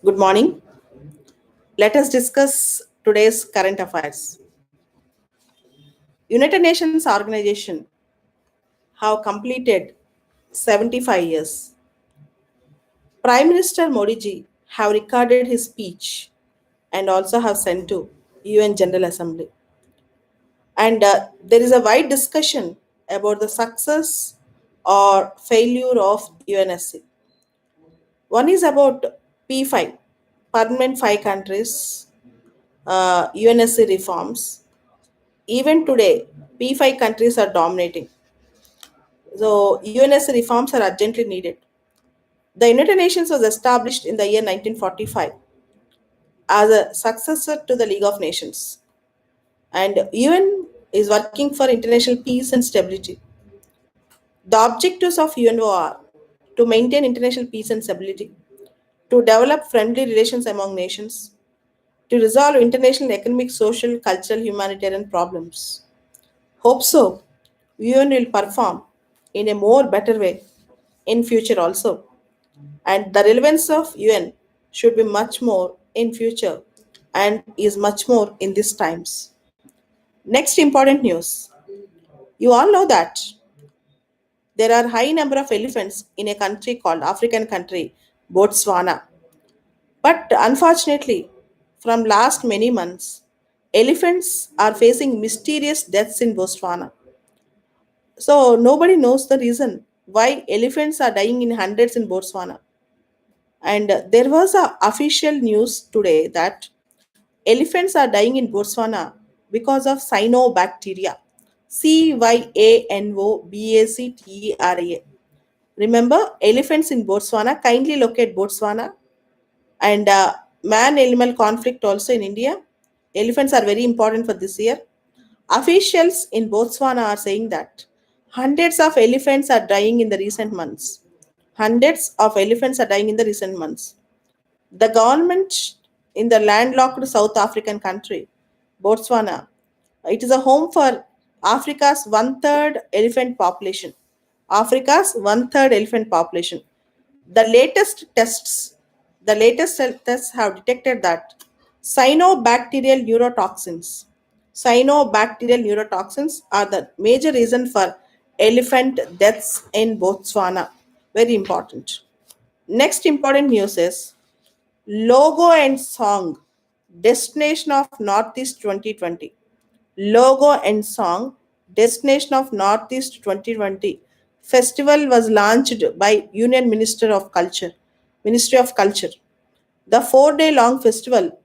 Good morning. Let us discuss today's current affairs. United Nations organization have completed 75 years. Prime Minister Modi ji have recorded his speech and also have sent to UN General Assembly. And there is a wide discussion about the success or failure of UNSC. One is about P5, permanent five countries, UNSC reforms. Even today, P5 countries are dominating. So, UNSC reforms are urgently needed. The United Nations was established in the year 1945 as a successor to the League of Nations. And UN is working for international peace and stability. The objectives of UNO are to maintain international peace and stability, to develop friendly relations among nations, to resolve international economic, social, cultural, humanitarian problems. Hope so. UN will perform in a more better way in future also. And the relevance of UN should be much more in future and is much more in these times. Next important news. You all know that there are high number of elephants in a country called African country, Botswana. But unfortunately, from last many months, elephants are facing mysterious deaths in Botswana. So nobody knows the reason why elephants are dying in hundreds in Botswana. And there was a official news today that elephants are dying in Botswana because of cyanobacteria. Cyanobacteria. Remember elephants in Botswana? Kindly locate Botswana. And man animal conflict also in India. Elephants are very important for this year. Officials in Botswana are saying that hundreds of elephants are dying in the recent months. Hundreds of elephants are dying in the recent months. The government in the landlocked South African country, Botswana, it is a home for Africa's one third elephant population. Africa's one third elephant population. The latest tests, the latest tests have detected that cyanobacterial neurotoxins, cyanobacterial neurotoxins are the major reason for elephant deaths in Botswana. Very important. Next important news is logo and song, destination of Northeast 2020. Logo and song, destination of Northeast 2020. Festival was launched by Union Minister of Culture, Ministry of Culture. The 4 day long festival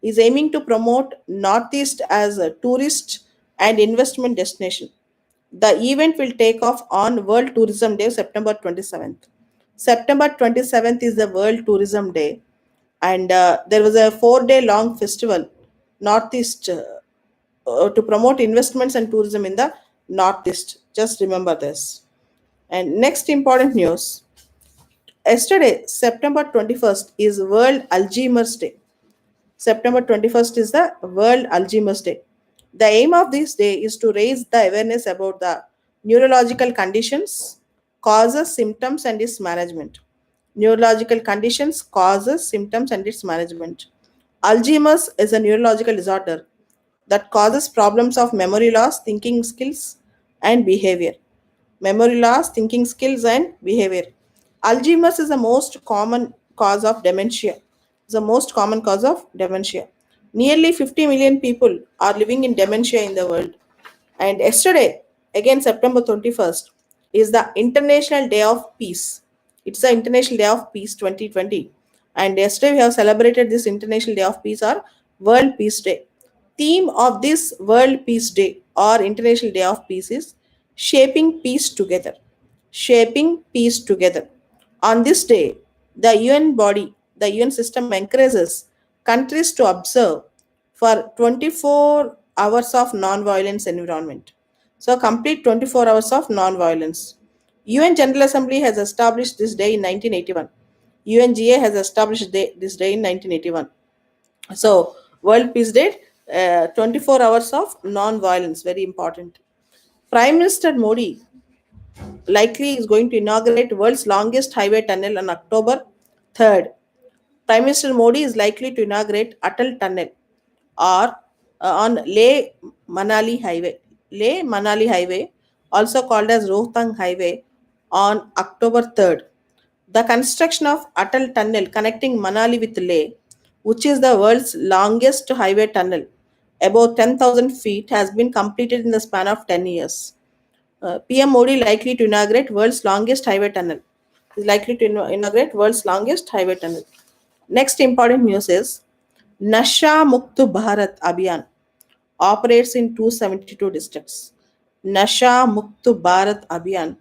is aiming to promote Northeast as a tourist and investment destination. The event will take off on World Tourism Day, September 27th. September 27th is the World Tourism Day, and there was a 4 day long festival, Northeast, to promote investments and tourism in the Northeast. Just remember this. And next important news yesterday, September 21st, is World Alzheimer's Day. September 21st is the World Alzheimer's Day. The aim of this day is to raise the awareness about the neurological conditions, causes, symptoms, and its management. Neurological conditions, causes, symptoms, and its management. Alzheimer's is a neurological disorder that causes problems of memory loss, thinking skills, and behavior. Memory loss, thinking skills, and behavior. Alzheimer's is the most common cause of dementia. It's the most common cause of dementia. Nearly 50 million people are living in dementia in the world. And yesterday, again September 21st, is the International Day of Peace. It's the International Day of Peace 2020. And yesterday we have celebrated this International Day of Peace or World Peace Day. Theme of this World Peace Day or International Day of Peace is Shaping Peace Together. Shaping Peace Together. On this day, the UN body, the UN system encourages countries to observe for 24 hours of non-violence environment. So complete 24 hours of non-violence. UN General Assembly has established this day in 1981. UNGA has established this day in 1981. So World Peace Day, 24 hours of non-violence, very important. Prime Minister Modi likely is going to inaugurate world's longest highway tunnel on October 3rd. Prime Minister Modi is likely to inaugurate Atal Tunnel or on Leh Manali Highway. Leh Manali Highway, also called as Rohtang Highway, on October 3rd. The construction of Atal Tunnel connecting Manali with Leh, which is the world's longest highway tunnel, about 10,000 feet, has been completed in the span of 10 years. PM Modi likely to inaugurate world's longest highway tunnel. Is likely to inaugurate world's longest highway tunnel. Next important news is Nasha Muktu Bharat Abhiyan operates in 272 districts. Nasha Muktu Bharat Abhiyan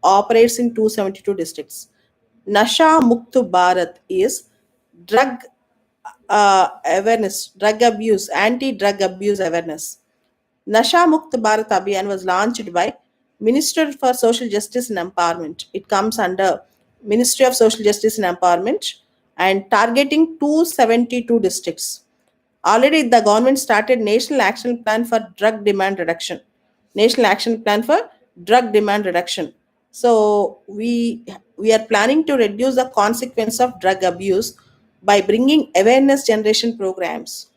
operates in 272 districts. Nasha Muktu Bharat is drug awareness, drug abuse, anti-drug abuse awareness. Nasha Mukt Bharat Abhiyan was launched by Minister for Social Justice and Empowerment. It comes under Ministry of Social Justice and Empowerment and targeting 272 districts. Already the government started National Action Plan for Drug Demand Reduction. National Action Plan for Drug Demand Reduction. So we are planning to reduce the consequence of drug abuse by bringing awareness generation programs,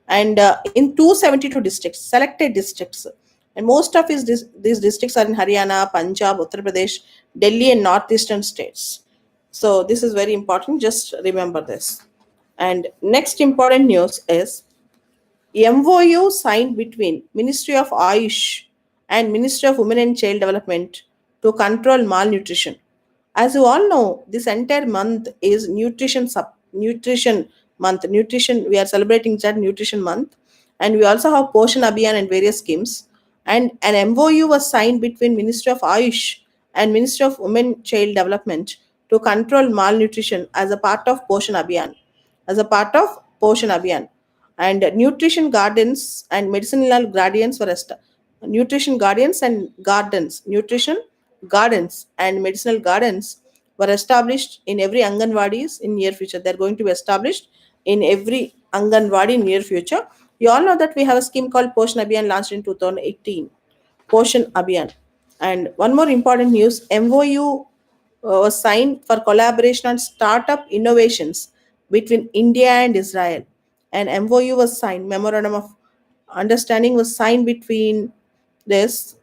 and in 272 districts, selected districts, and most of these districts are in Haryana, Punjab, Uttar Pradesh, Delhi, and northeastern states. So this is very important. Just remember this. And next important news is MOU signed between Ministry of Ayush and Ministry of Women and Child Development to control malnutrition. As you all know, this entire month is nutrition month. Nutrition, we are celebrating that nutrition month, and we also have Poshan Abhiyan and various schemes. And an MOU was signed between Ministry of Ayush and Ministry of Women Child Development to control malnutrition as a part of Poshan Abhiyan. As a part of Poshan Abhiyan, and nutrition gardens and medicinal guardians were nutrition gardens and medicinal gardens were established in every Anganwadis in near future. They're going to be established in every Anganwadi in near future. You all know that we have a scheme called Poshan Abhiyan launched in 2018. Poshan Abhiyan. And one more important news, MOU was signed for collaboration on startup innovations between India and Israel. An MOU was signed, Memorandum of Understanding was signed between this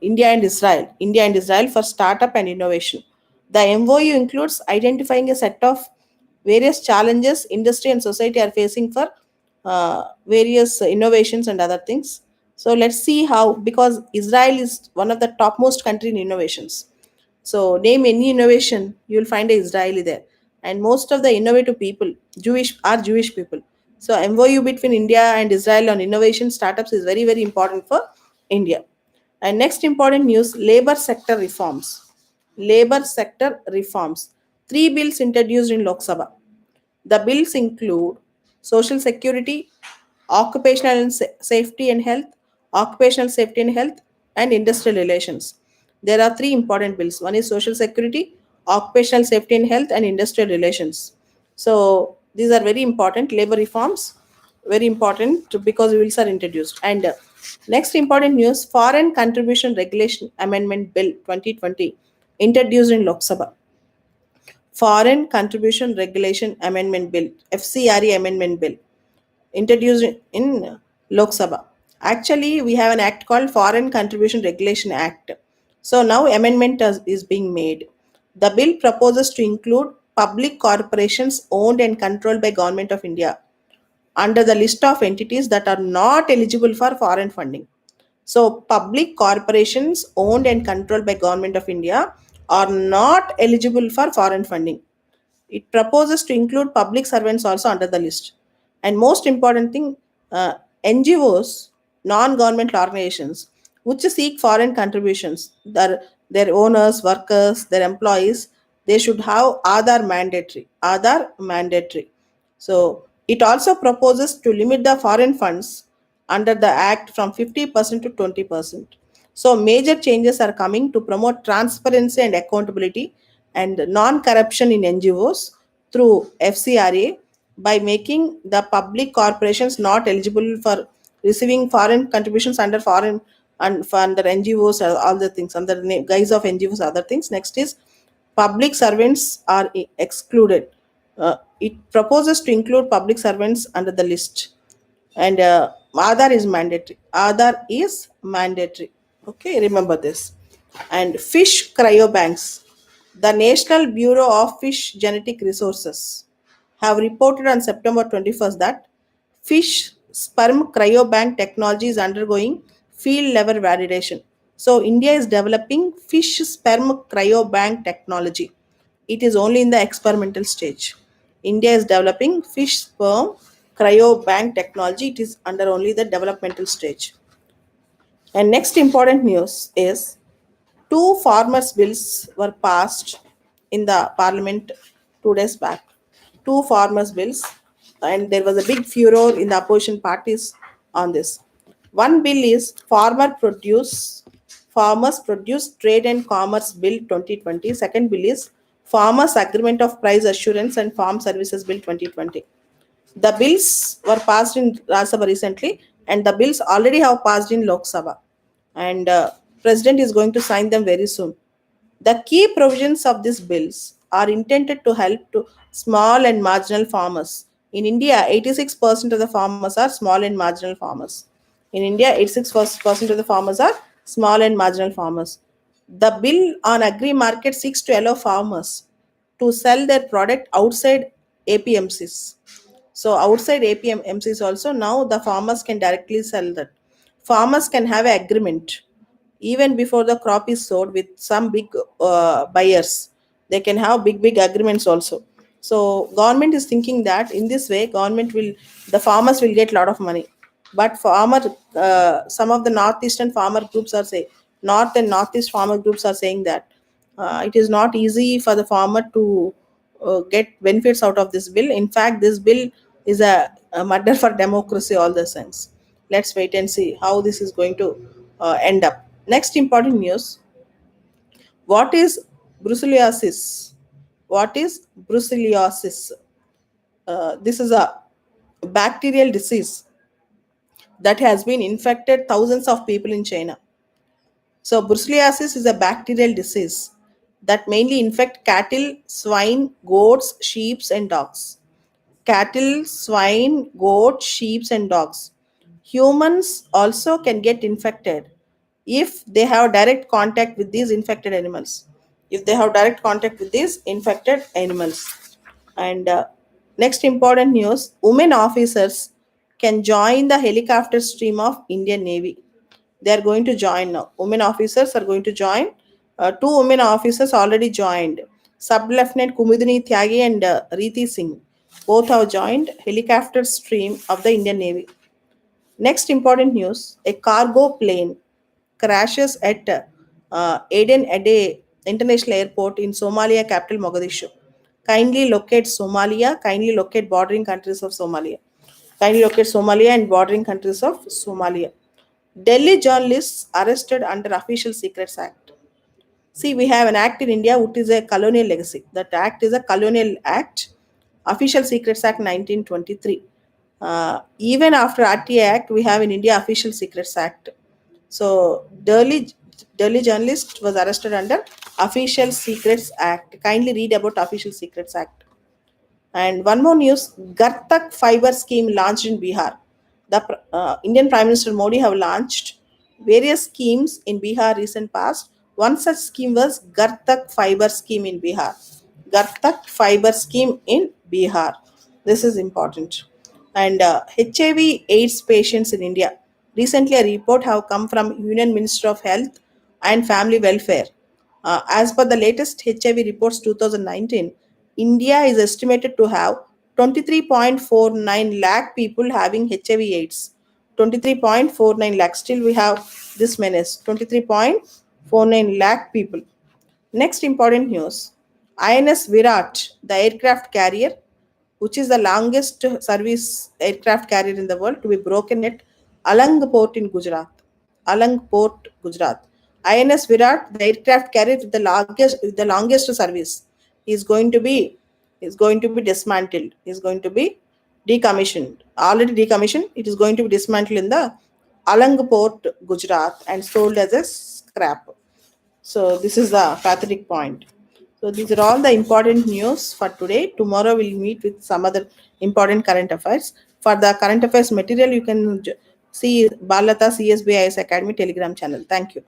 India and Israel for startup and innovation. The MOU includes identifying a set of various challenges industry and society are facing for various innovations and other things. So let's see how, because Israel is one of the topmost country in innovations. So name any innovation, you will find a Israeli there. And most of the innovative people, Jewish people. So MOU between India and Israel on innovation startups is very, very important for India. And next important news, labor sector reforms. Labor sector reforms. Three bills introduced in Lok Sabha. The bills include social security, safety and health, occupational safety and health, and industrial relations. There are three important bills. One is social security, occupational safety and health, and industrial relations. So these are very important labor reforms, very important because bills are introduced. And next important news, Foreign Contribution Regulation Amendment Bill 2020 introduced in Lok Sabha. Foreign Contribution Regulation Amendment Bill, FCRE Amendment Bill, introduced in Lok Sabha. Actually, we have an act called Foreign Contribution Regulation Act. So now amendment is being made. The bill proposes to include public corporations owned and controlled by Government of India under the list of entities that are not eligible for foreign funding. So public corporations owned and controlled by Government of India are not eligible for foreign funding. It proposes to include public servants also under the list. And most important thing, NGOs, non-governmental organizations, which seek foreign contributions, their owners, workers, their employees, they should have Aadhaar mandatory. Aadhaar mandatory. So it also proposes to limit the foreign funds under the act from 50% to 20%. So major changes are coming to promote transparency and accountability and non-corruption in NGOs through FCRA by making the public corporations not eligible for receiving foreign contributions under foreign and for under NGOs, all the things under the guise of NGOs, other things. Next is public servants are excluded. It proposes to include public servants under the list, and Aadhaar is mandatory. Aadhaar is mandatory. Okay, remember this. And fish cryobanks. The National Bureau of Fish Genetic Resources have reported on September 21st that fish sperm cryobank technology is undergoing field level validation. So, India is developing fish sperm cryobank technology. It is only in the experimental stage. India is developing fish sperm cryobank technology. It is under only the developmental stage. And next important news is two farmers' bills were passed in the parliament 2 days back. Two farmers' bills, and there was a big furor in the opposition parties on this. One bill is Farmers Produce Trade and Commerce Bill 2020. Second bill is Farmers Agreement of Price Assurance and Farm Services Bill 2020. The bills were passed in Rajya Sabha recently, and the bills already have passed in Lok Sabha, and President is going to sign them very soon. The key provisions of these bills are intended to help to small and marginal farmers. In India, 86% of the farmers are small and marginal farmers. In India, 86% of the farmers are small and marginal farmers. The bill on agri market seeks to allow farmers to sell their product outside APMCs. So outside APMCs also now the farmers can directly sell that. Farmers can have an agreement even before the crop is sold with some big buyers. They can have big agreements also. So government is thinking that in this way the farmers will get a lot of money. But some of the northeastern farmer groups are say north and northeast farmer groups are saying that it is not easy for the farmer to get benefits out of this bill. In fact, this bill is a murder for democracy all the sense. Let's wait and see how this is going to end up. Next important news: what is brucellosis? What is brucellosis? This is a bacterial disease that has been infected thousands of people in China. So, brucellosis is a bacterial disease that mainly infect cattle, swine, goats, sheep, and dogs. Cattle, swine, goats, sheep, and dogs. Humans also can get infected if they have direct contact with these infected animals. If they have direct contact with these infected animals. And next important news: women officers can join the helicopter stream of Indian Navy. They are going to join now. Women officers are going to join. Two women officers already joined. Sub Lieutenant Kumudini Tyagi and Reeti Singh both have joined helicopter stream of the Indian Navy. Next important news: a cargo plane crashes at Aden Ade International Airport in Somalia capital Mogadishu. Kindly locate Somalia. Kindly locate bordering countries of Somalia. Kindly locate Somalia and bordering countries of Somalia. Delhi journalists arrested under Official Secrets Act. See, we have an act in India which is a colonial legacy. That act is a colonial act, Official Secrets Act 1923. Even after RTA Act, we have in India Official Secrets Act. So Delhi journalist was arrested under Official Secrets Act. Kindly read about Official Secrets Act. And one more news: Gartak fiber scheme launched in Bihar. The Indian Prime Minister Modi have launched various schemes in Bihar recent past. One such scheme was Gartak fiber scheme in Bihar. Gartak fiber scheme in Bihar. This is important. And HIV AIDS patients in India. Recently, a report have come from Union Minister of Health and Family Welfare. As per the latest HIV reports 2019, India is estimated to have 23.49 lakh people having HIV/AIDS. 23.49 lakh. Still, we have this menace: 23.49 lakh people. Next important news: INS Virat, the aircraft carrier, which is the longest service aircraft carrier in the world, to be broken at Alang Port in Gujarat. Alang Port, Gujarat. INS Virat, the aircraft carrier with the longest service, is going to be dismantled. Is going to be decommissioned. Already decommissioned. It is going to be dismantled in the Alang Port, Gujarat, and sold as a scrap. So this is the pathetic point. So these are all the important news for today. Tomorrow we'll meet with some other important current affairs. For the current affairs material, you can see Balata CSBIS Academy Telegram channel. Thank you.